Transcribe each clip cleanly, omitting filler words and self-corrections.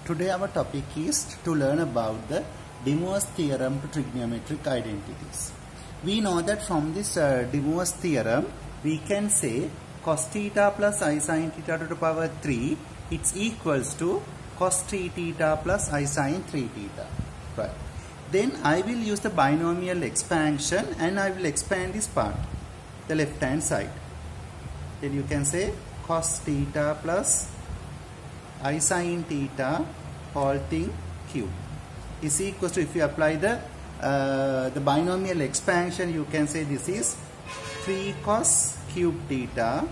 Today our topic is to learn about the De Moivre's theorem to trigonometric identities. We know that from this De Moivre's theorem we can say cos theta plus I sin theta to the power 3 it's equals to cos 3 theta plus I sin 3 theta. Right. Then I will use the binomial expansion and I will expand this part, the left hand side. Then you can say cos theta plus I sin theta whole thing cube is equals to, if you apply the binomial expansion, you can say this is 3 cos cube theta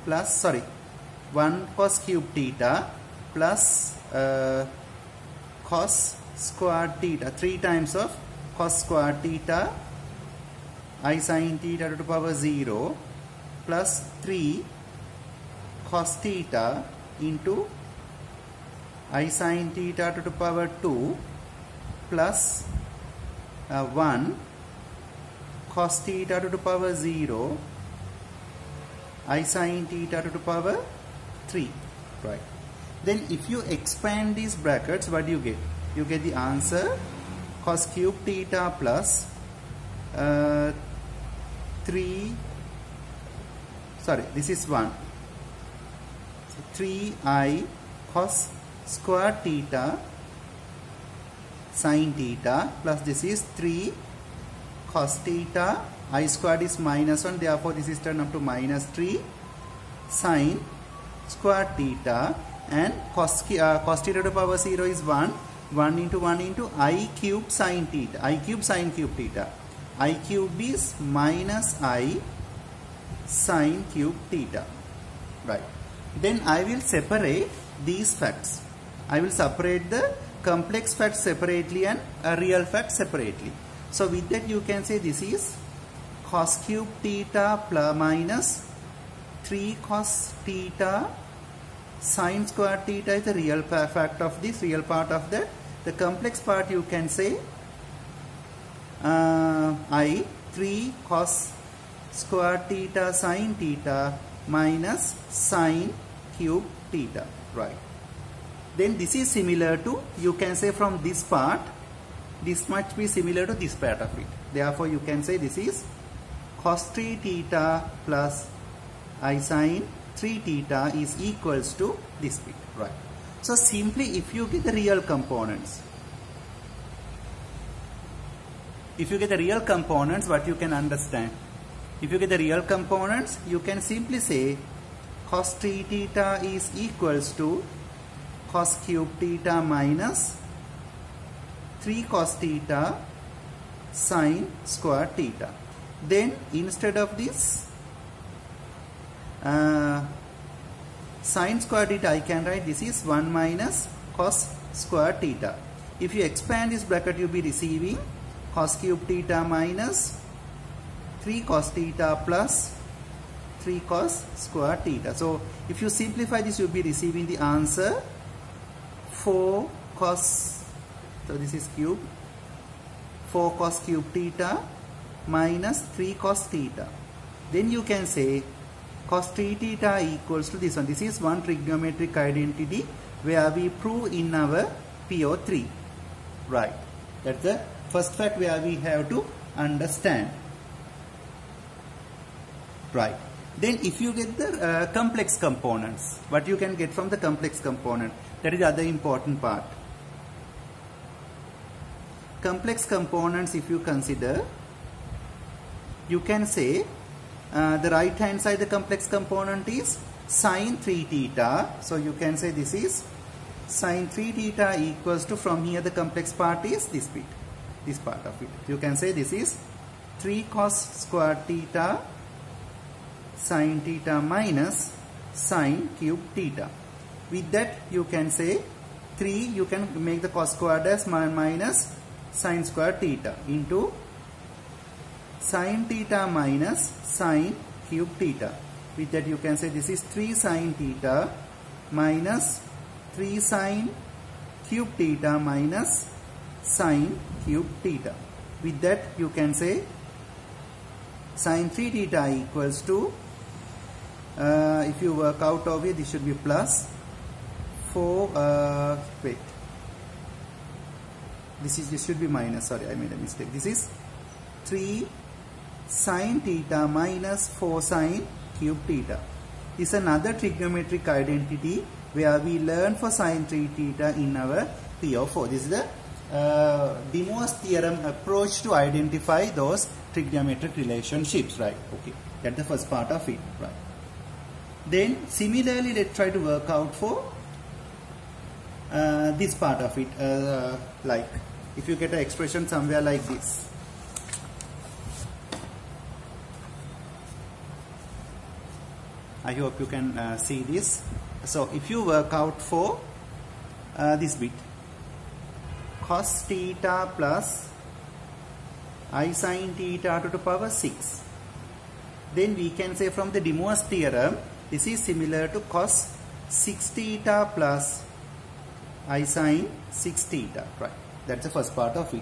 plus 1 cos cube theta plus cos square theta, 3 times of cos square theta I sin theta to the power 0 plus 3 cos theta into I sin theta to the power 2 plus 1 cos theta to the power 0 I sin theta to the power 3. Right. Then if you expand these brackets, what do you get? You get the answer cos cube theta plus 3i cos square theta sin theta plus this is 3 cos theta, I squared is minus 1, therefore this is turned up to minus 3 sin square theta, and cos theta to the power 0 is 1 into I cube sin theta, I cube sin cube theta, I cube is minus I sin cube theta. Right. Then I will separate these facts. I will separate the complex facts separately and a real fact separately. So with that you can say this is cos cube theta plus minus 3 cos theta sin square theta is the real fact of this, real part of that. The complex part you can say I 3 cos square theta sin theta minus sin cube theta. Right. Then this is similar to, you can say from this part, this must be similar to this part of it. Therefore you can say this is cos 3 theta plus I sin 3 theta is equals to this bit. Right. So simply if you get the real components, what you can understand? If you get the real components, you can simply say cos 3 theta is equals to cos cube theta minus 3 cos theta sin square theta. Then instead of this sin square theta, I can write this is 1 minus cos square theta. If you expand this bracket, you will be receiving cos cube theta minus 3 cos theta plus 3 cos square theta. So if you simplify this, you will be receiving the answer 4 cos, so this is cube, 4 cos cube theta minus 3 cos theta. Then you can say cos 3 theta equals to this one. This is one trigonometric identity where we prove in our PO3. Right. That's the first fact where we have to understand. Right. Then if you get the complex components, what you can get from the complex component, that is the other important part. Complex components, if you consider, you can say the right hand side the complex component is sin 3 theta. So you can say this is sin 3 theta equals to, from here the complex part is this bit, this part of it. You can say this is 3 cos square theta sin theta minus sin cube theta. With that you can say 3, you can make the cos squared as minus sin square theta into sin theta minus sin cube theta. With that you can say this is 3 sin theta minus 3 sin cube theta minus sin cube theta. With that you can say sin 3 theta equals to if you work out over here, this should be plus 4, wait, this should be minus, sorry, I made a mistake. This is 3 sine theta minus 4 sine cube theta. This is another trigonometric identity where we learn for sine 3 theta in our PO4. This is the De Moivre's theorem approach to identify those trigonometric relationships, right? Okay, that's the first part of it, right? Then similarly, let's try to work out for this part of it, like if you get an expression somewhere like this. I hope you can see this. So if you work out for this bit, cos theta plus I sin theta to the power 6, then we can say from the De Moivre's theorem, this is similar to cos 6 theta plus I sin 6 theta, right? That's the first part of it.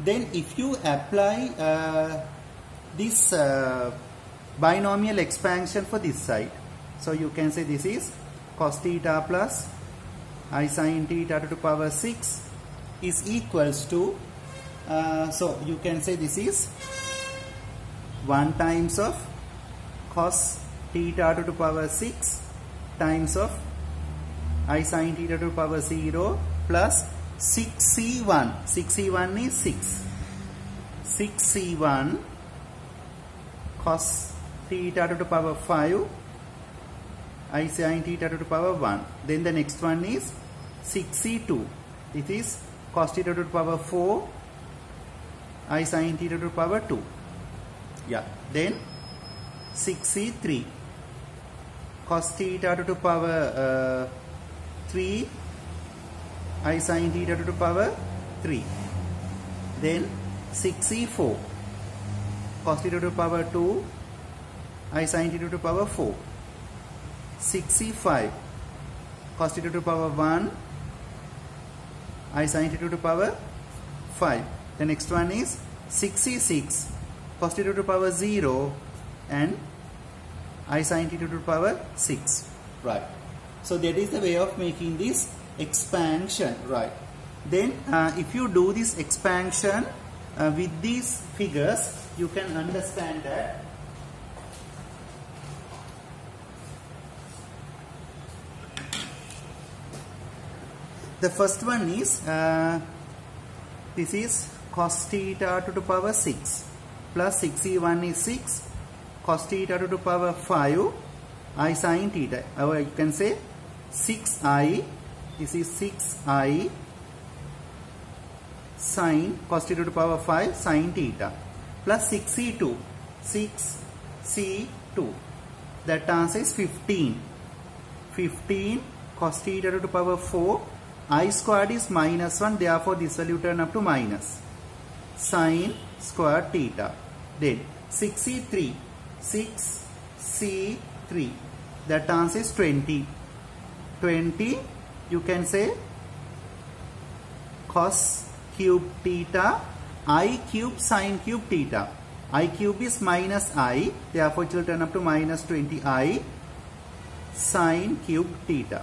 Then if you apply this binomial expansion for this side, so you can say this is cos theta plus I sin theta to the power 6 is equals to, so you can say this is 1 times of cos theta to the power 6 times of I sin theta to the power 0 plus 6c1. 6c1 is 6. 6c1 cos theta to the power 5 I sin theta to the power 1. Then the next one is 6c2. It is cos theta to the power 4 I sin theta to the power 2. Yeah. Then 6c3 cos theta to the power 3 I sin theta to the power 3. Then 6c4 cos theta to the power 2 I sin theta to the power 4. 6c5 cos theta to the power 1 I sin theta to the power 5. The next one is 6c6 cos theta to the power 0 and I sin theta to the power 6. Right. So that is the way of making this expansion, right? Then if you do this expansion with these figures, you can understand that the first one is this is cos theta to the power 6 plus 6c1 is 6 cos theta to the power 5 I sin theta, or you can say 6i, this is 6i sin cos theta to the power 5 sin theta plus 6c2, 6c2, that answer is 15. 15 cos theta to the power 4, I squared is minus 1, therefore this value turn up to minus sin squared theta. Then 6c3, 6c3, that answer is 20. 20, you can say cos cube theta I cube sin cube theta. I cube is minus I, therefore it will turn up to minus 20i sin cube theta.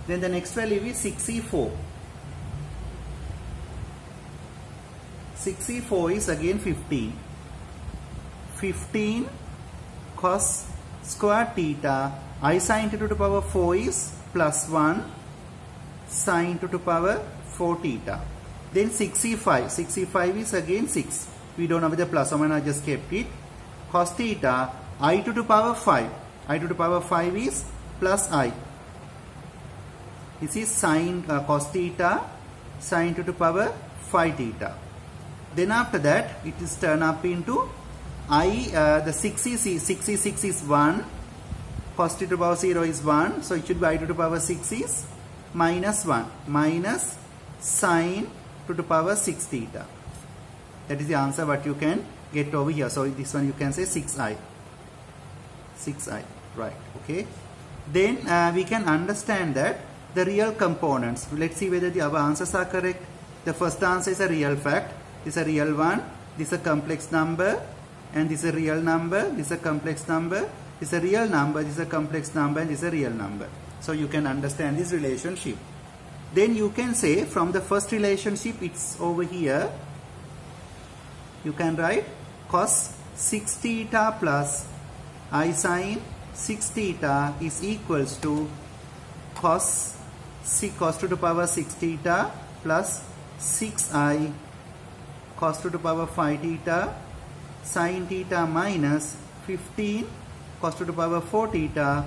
Then the next value is 6c4. 6c4 is again 15. 15 cos square theta I sin to the power 4 is plus 1 sin to the power 4 theta. Then 6c5. 6c5 is again 6. We don't have the plus or minus, I just kept it. Cos theta I to the power 5. I to the power 5 is plus I. This is sin cos theta sin to the power 5 theta. Then after that it is turn up into I, the 6c6 is 1, cos to the power 0 is 1, so it should be I to the power 6 is minus 1, minus sin to the power 6 theta. That is the answer what you can get over here. So this one you can say 6i. 6i, right? Okay. Then we can understand that the real components. Let's see whether the other answers are correct. The first answer is a real fact. This is a real one. This is a complex number. And this is a real number. This is a complex number. This is a real number. This is a complex number. And this is a real number. So you can understand this relationship. Then you can say from the first relationship, it's over here. You can write cos 6 theta plus I sin 6 theta is equals to cos to the power 6 theta plus 6i cos to the power 5 theta sin theta minus 15 cos to the power 4 theta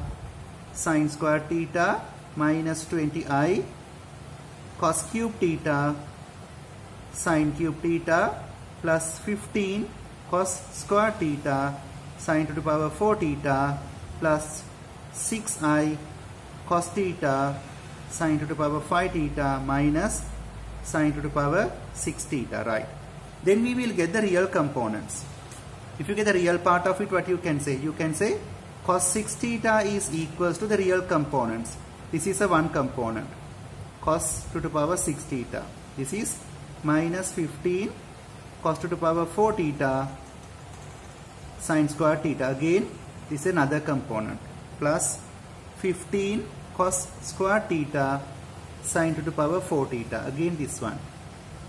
sin square theta minus 20i cos cube theta sin cube theta plus 15 cos square theta sin to the power 4 theta plus 6i cos theta sin to the power 5 theta minus sin to the power 6 theta, right? Then we will get the real components. If you get the real part of it, what you can say? You can say cos 6 theta is equals to the real components. This is a one component, cos to the power 6 theta. This is minus 15 cos to the power 4 theta sin square theta. Again, this is another component, plus 15 cos square theta sin to the power 4 theta. Again this one,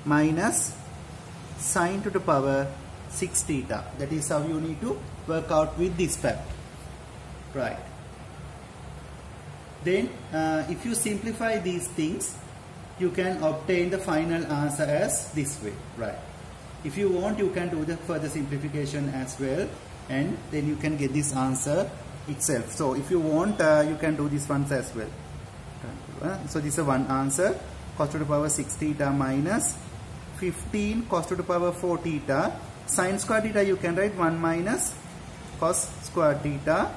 minus sin to the power 6 theta. That is how you need to work out with this fact, right? Then if you simplify these things, you can obtain the final answer as this way, right? If you want, you can do the further simplification as well, and then you can get this answer itself. So if you want, you can do this ones as well. So this is one answer, cos to the power 6 theta minus 15 cos to the power 4 theta sin square theta. You can write 1 minus cos square theta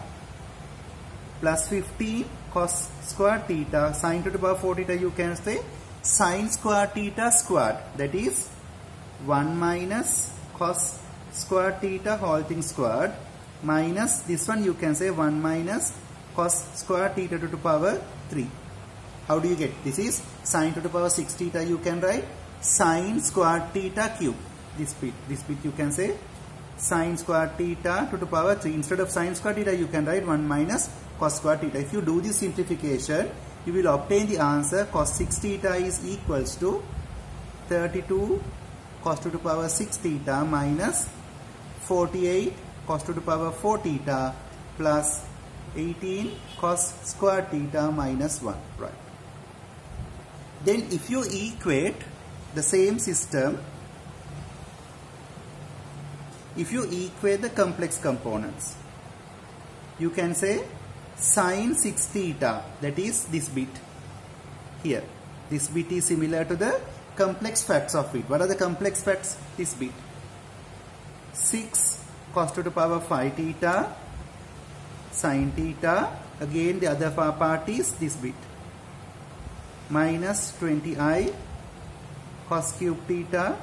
plus 15 cos square theta sin to the power 4 theta. You can say sin square theta squared, that is 1 minus cos square theta whole thing squared minus this one. You can say 1 minus cos square theta to the power 3. How do you get? This is sin to the power 6 theta. You can write sin square theta cube. This bit you can say sin square theta to the power 3. Instead of sin square theta, you can write 1 minus cos square theta. If you do this simplification, you will obtain the answer cos 6 theta is equals to 32 cos to the power 6 theta minus 48 cos to the power 4 theta plus 18 cos square theta minus 1, right? Then if you equate the same system, if you equate the complex components, you can say sin 6 theta, that is this bit here. This bit is similar to the complex facts of it. What are the complex facts? This bit 6 cos to the power 5 theta sin theta. Again the other part is this bit minus 20i cos cube theta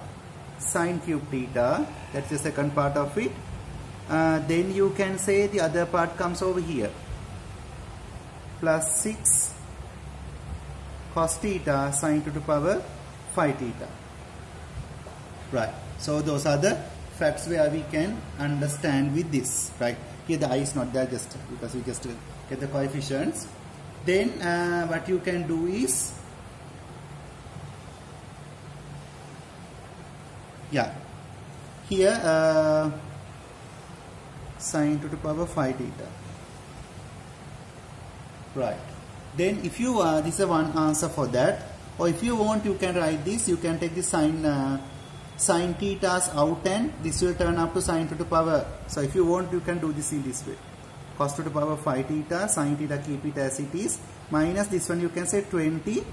sin cube theta. That's the second part of it. Then you can say the other part comes over here, plus 6 cos theta sin to the power 5 theta, right? So those are the facts where we can understand with this, right? Here the I is not there just because we just get the coefficients. Then what you can do is, yeah, here sin to the power 5 theta, right? Then if you this is one answer for that, or if you want, you can write this. You can take the sin theta's out, and this will turn up to sin to the power. So if you want, you can do this in this way, cos to the power 5 theta sin theta, keep it as it is, minus this one. You can say 20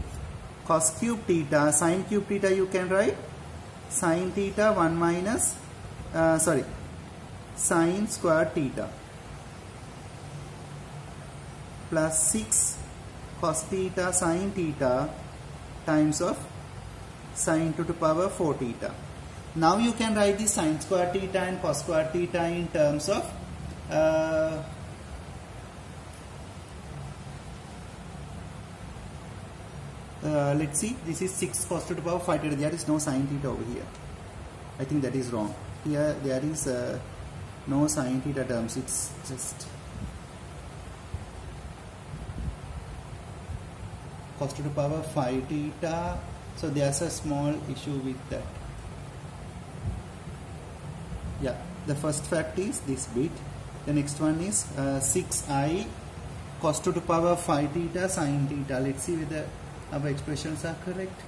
cos cube theta sin cube theta. You can write sin theta 1 minus sin square theta plus 6 cos theta sin theta times of sin to the power 4 theta. Now you can write the sin square theta and cos square theta in terms of let's see, this is 6 cos to the power 5 theta. There is no sin theta over here. I think that is wrong. Here there is no sin theta terms. It's just cos to the power 5 theta. So there's a small issue with that. Yeah, the first fact is this bit. The next one is 6i cos to the power 5 theta sin theta. Let's see whether our expressions are correct.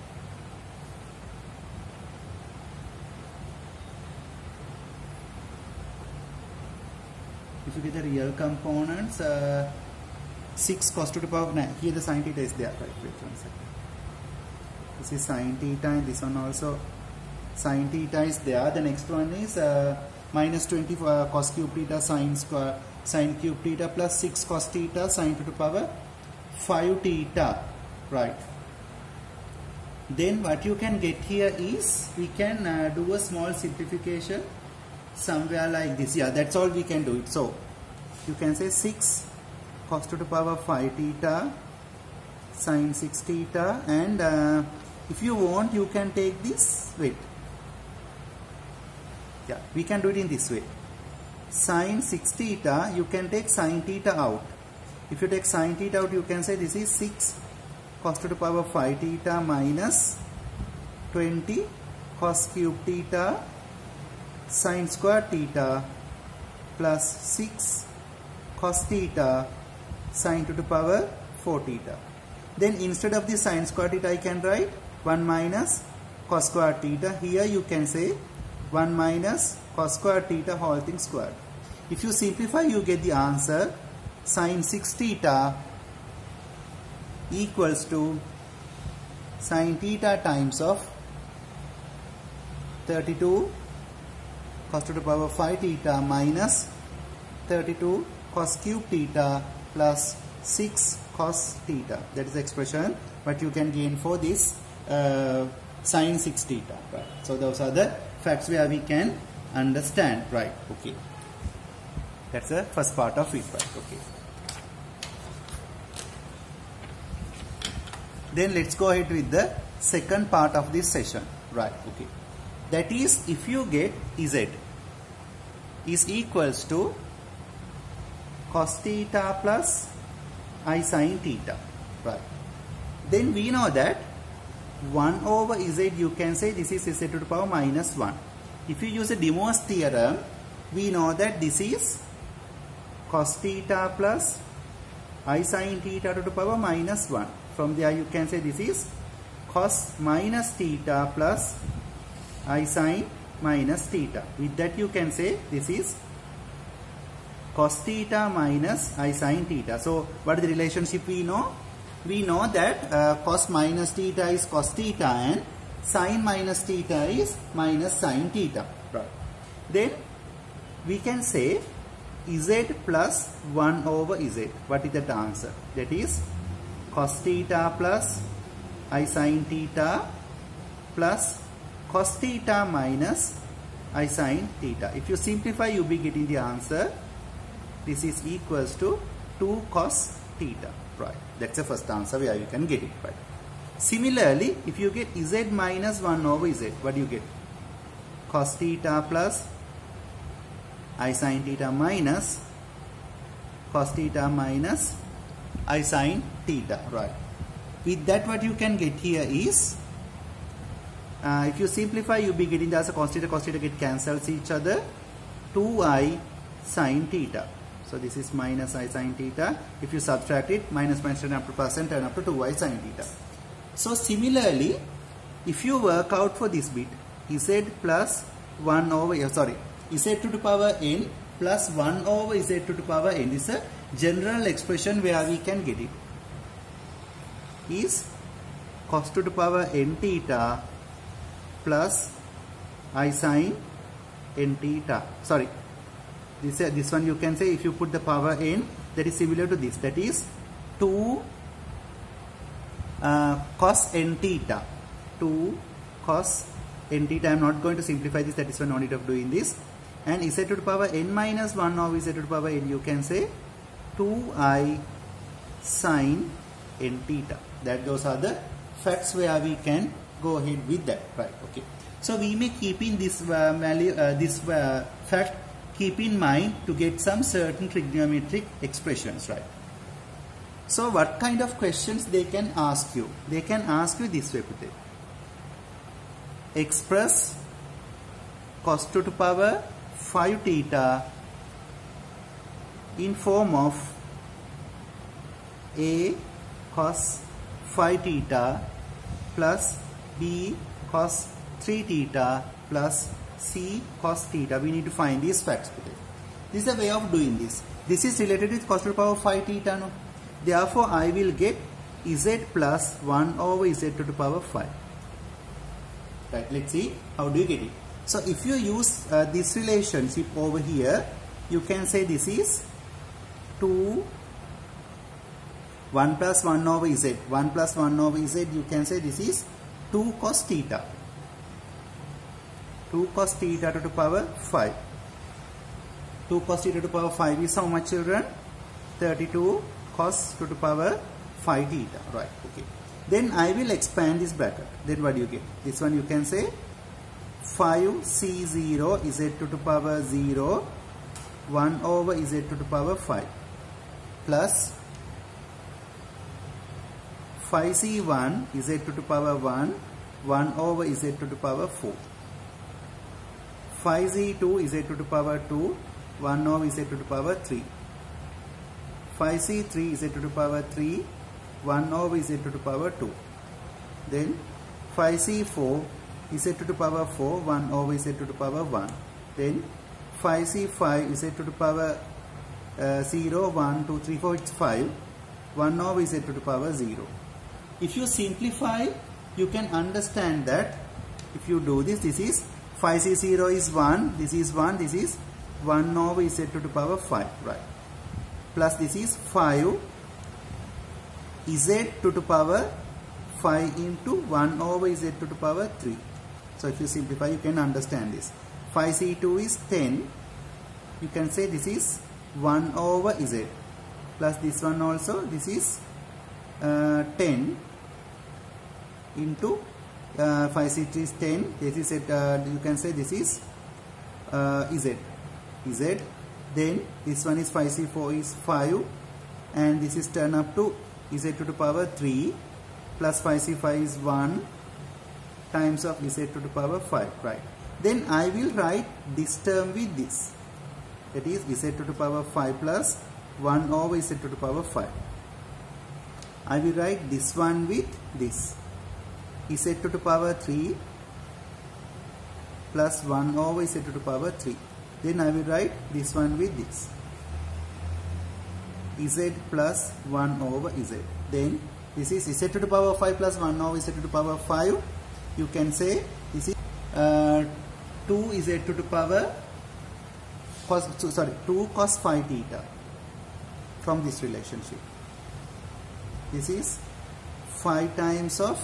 If you get the real components, 6 cos to the power 9. Here the sin theta is there. Right, wait 1 second. This is sin theta and this one also sin theta is there. The next one is minus 20 cos cube theta sin cube theta plus 6 cos theta sin to the power 5 theta. Right. Then what you can get here is we can do a small simplification somewhere like this. Yeah, that's all we can do it. So you can say 6 cos to the power 5 theta sin 6 theta, and if you want you can take this, wait, yeah, we can do it in this way. Sin 6 theta, you can take sin theta out. If you take sin theta out, you can say this is 6 cos to the power 5 theta minus 20 cos cube theta sin square theta plus 6 cos theta sin to the power 4 theta. Then instead of the sin square theta, I can write 1 minus cos square theta. Here you can say 1 minus cos square theta whole thing squared. If you simplify, you get the answer sin 6 theta equals to sin theta times of 32 cos to the power 5 theta minus 32 cos cube theta plus 6 cos theta. That is the expression what you can gain for this sin 6 theta. Right. So those are the facts where we can understand. Right. Okay. That's the first part of it. Right. Okay. Then let's go ahead with the second part of this session. Right. Okay. That is, if you get Z is equals to cos theta plus I sin theta. Right. Then we know that 1 over Z, you can say this is Z to the power minus 1. If you use a De Moivre's theorem, we know that this is cos theta plus I sin theta to the power minus 1. From there you can say this is cos minus theta plus I sin minus theta. With that you can say this is cos theta minus I sin theta. So what is the relationship we know? We know that cos minus theta is cos theta and sin minus theta is minus sin theta. Right. Then we can say Z plus 1 over Z. What is that answer? That is cos theta plus I sin theta plus cos theta minus I sin theta. If you simplify, you will be getting the answer. This is equals to 2 cos theta. Right. That's the first answer where you can get it. Right. Similarly, if you get Z minus 1 over Z, what do you get? Cos theta plus I sin theta minus cos theta minus I sin theta. Right. With that, what you can get here is, if you simplify, you'll be getting the answer cos theta get cancels each other, 2I sin theta. So this is minus I sin theta. If you subtract it, minus turn up to plus and turn up to 2I sin theta. So similarly, if you work out for this bit, Z plus 1 over, Z to the power n plus 1 over Z to the power n is a general expression where we can get it. Is cos to the power n theta plus I sin n theta. Sorry, this one you can say, if you put the power n, that is similar to this. That is 2 cos n theta. 2 cos n theta. I am not going to simplify this. That is why no need of doing this. And Z to the power n minus 1 over Z to the power n, you can say 2I sin n theta. Those are the facts where we can go ahead with that. Right. Okay. So we may keep in this value, fact keep in mind to get some certain trigonometric expressions. Right. So what kind of questions they can ask you? They can ask you this way. Express cos 2 to power 5 theta in form of A cos 5 theta plus B cos 3 theta plus C cos theta. We need to find these facts. This is a way of doing this. This is related with cos to the power 5 theta. No? Therefore, I will get Z plus 1 over Z to the power 5. Right, let's see how do you get it. So, if you use this relationship over here, you can say this is 1 plus 1 over Z. 1 plus 1 over Z, you can say this is 2 cos theta. 2 cos theta to the power 5. 2 cos theta to the power 5 is how much, children? 32 cos to the power 5 theta. Right, okay. Then I will expand this bracket. Then what do you get? This one you can say 5c0 Z to the power 0 1 over Z to the power 5 plus 5c1 Z to the power 1 1 over Z to the power 4. 5c2 Z to the power 2 1 over Z to the power 3. 5c3 Z to the power 3 1 over Z to the power 2. Then 5c4 Z to the power 4 1 over Z to the power 1. Then 5c5 Z to the power 0 1 2 3 4 it's 5 1 over Z to the power 0. If you simplify, you can understand that if you do this, this is 5c0 is 1, this is 1, this is 1 over Z to the power 5, right? Plus this is 5 Z to the power 5 into 1 over Z to the power 3. So if you simplify, you can understand this. 5c2 is 10. You can say this is 1 over Z. Plus this one also, this is 10 into 5c3 is 10. This is you can say this is Z. Then this one is 5c4 is 5 and this is turn up to Z to the power 3 plus 5c5 is 1 times of Z to the power 5, right? Then I will write this term with this, that is Z to the power 5 plus 1 over Z to the power 5. I will write this one with this, Z to the power 3 plus 1 over Z to the power 3. Then I will write this one with this, Z plus 1 over Z. Then this is Z to the power 5 plus 1 over Z to the power 5. You can say this is 2 Z to the power 2 cos 5 theta from this relationship. This is 5 times of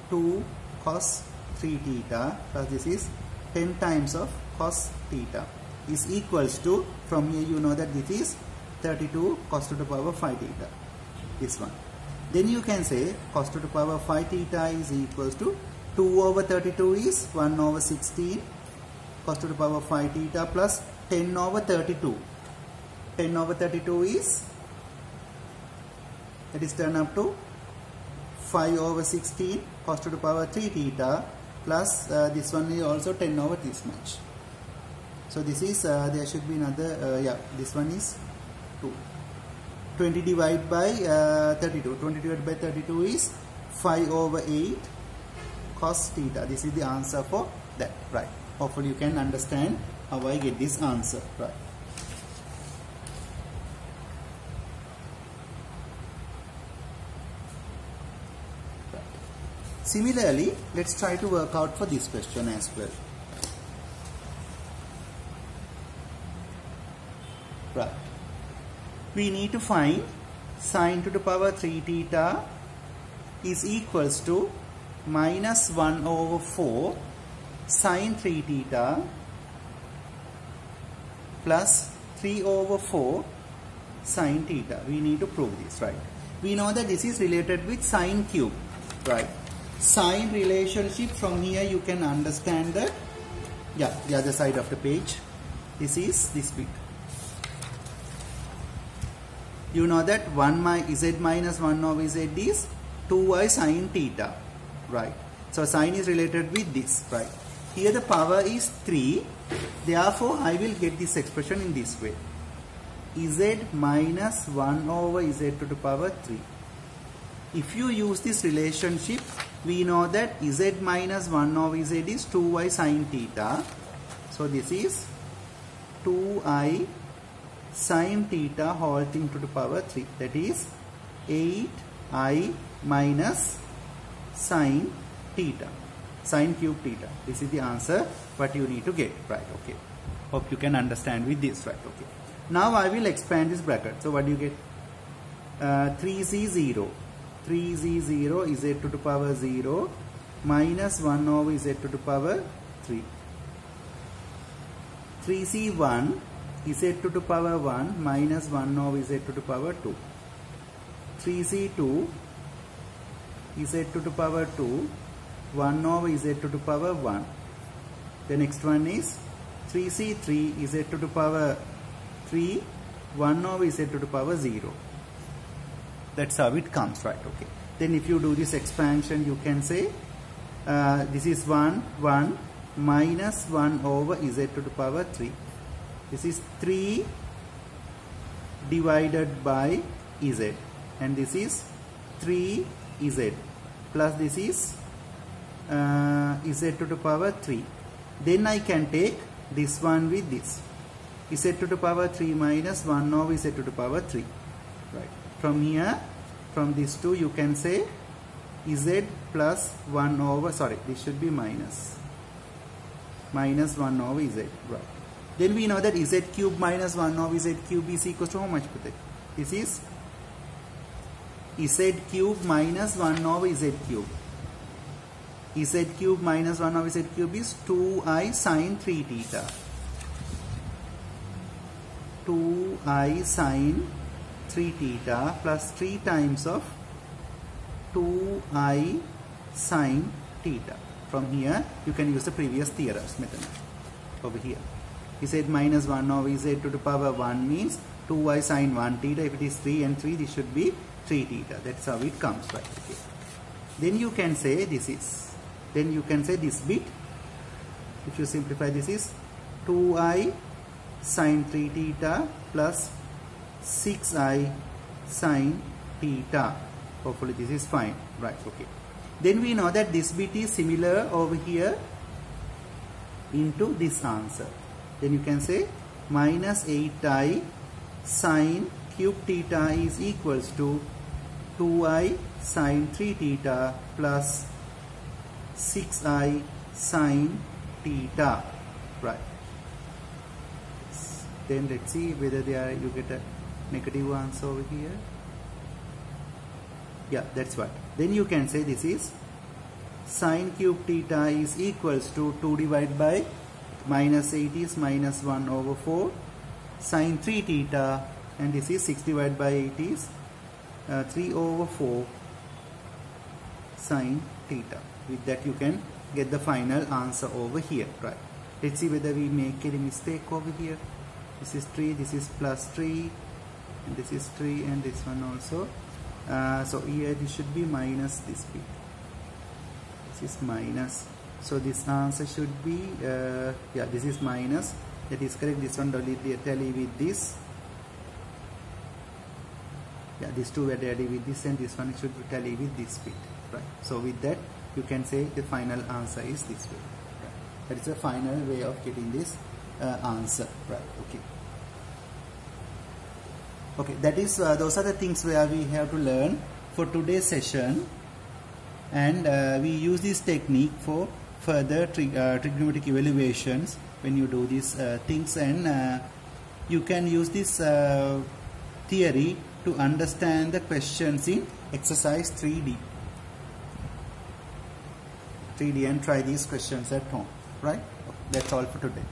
2 cos 3 theta plus this is 10 times of cos theta is equals to, from here you know that this is 32 cos to the power 5 theta, this one. Then you can say cos to the power 5 theta is equals to 2 over 32 is 1 over 16 cos to the power 5 theta plus 10 over 32. 10 over 32 is, that is turn up to 5 over 16 cos to the power 3 theta plus this one is also 10 over this much. So this is, there should be another, this one is 2. 20 divided by 32. 20 divided by 32 is 5 over 8 cos theta. This is the answer for that, right? Hopefully you can understand how I get this answer, right? Similarly, let's try to work out for this question as well. Right. We need to find sine to the power 3 theta is equals to minus 1 over 4 sine 3 theta plus 3 over 4 sine theta. We need to prove this, right? We know that this is related with sine cube, right? Sine relationship, from here you can understand that, the other side of the page, this is this bit. you know that z minus 1 over z is 2y sine theta, right? So sine is related with this, right? Here the power is 3, therefore I will get this expression in this way. Z minus 1 over z to the power 3. If you use this relationship, we know that z minus 1 over z is 2y sine theta. So this is 2i sine theta whole thing to the power 3. That is 8i minus sine theta, sine cube theta. This is the answer what you need to get, right? Okay. Hope you can understand with this, right? Okay. Now I will expand this bracket. So what do you get? 3z0. 3z0 z to the power 0 minus 1 over z to the power 3. 3c1 z to the power 1 minus 1 over z to the power 2. 3c2 z to the power 2 1 over z to the power 1. The next one is 3c3 z to the power 3 1 over z to the power 0. That's how it comes, right? Okay. Then if you do this expansion, you can say this is 1 1 minus 1 over z to the power 3. This is 3 divided by z, and this is 3z plus this is z to the power 3. Then I can take this one with this, z to the power 3 minus 1 over z to the power 3, right? From here, from these two, you can say z plus 1 over, sorry, this should be minus 1 over z, right? Then we know that z cube minus 1 over z cube is equal to how much? This is z cube minus 1 over z cube. Z cube minus 1 over z cube is 2i sine 3 theta. 2i sine 3 theta plus 3 times of 2i sine theta. From here, you can use the previous theorems method over here. Z minus 1 over z to the power 1 means 2y sine 1 theta. If it is 3 and 3, this should be 3 theta. That's how it comes, right? Okay. Then you can say this is, then you can say this bit, if you simplify, this is 2i sine 3 theta plus 6i sine theta. Hopefully this is fine, right? Okay. Then we know that this bit is similar over here into this answer. Then you can say minus 8i sine cube theta is equals to 2i sine 3 theta plus 6i sine theta, right? Then let's see whether you get a negative answer over here. Yeah, that's what. Then you can say this is sine cube theta is equals to 2 divided by minus 8 is minus 1 over 4 sine 3 theta, and this is 6 divided by 8 is 3 over 4 sine theta. With that you can get the final answer over here, right? Let's see whether we make any mistake over here. This is 3, this is plus 3, and this is 3, and this one also. So here this should be minus this bit. This is minus. So this answer should be, yeah, this is minus. That is correct. This one tally with this. Yeah, these two were tally with this, and this one should be tally with this bit, right? So with that, you can say the final answer is this way. Right? That is the final way of getting this answer, right? Okay. Okay, that is those are the things where we have to learn for today's session, and we use this technique for further trigonometric evaluations when you do these things, and you can use this theory to understand the questions in exercise 3D and try these questions at home, right? That's all for today.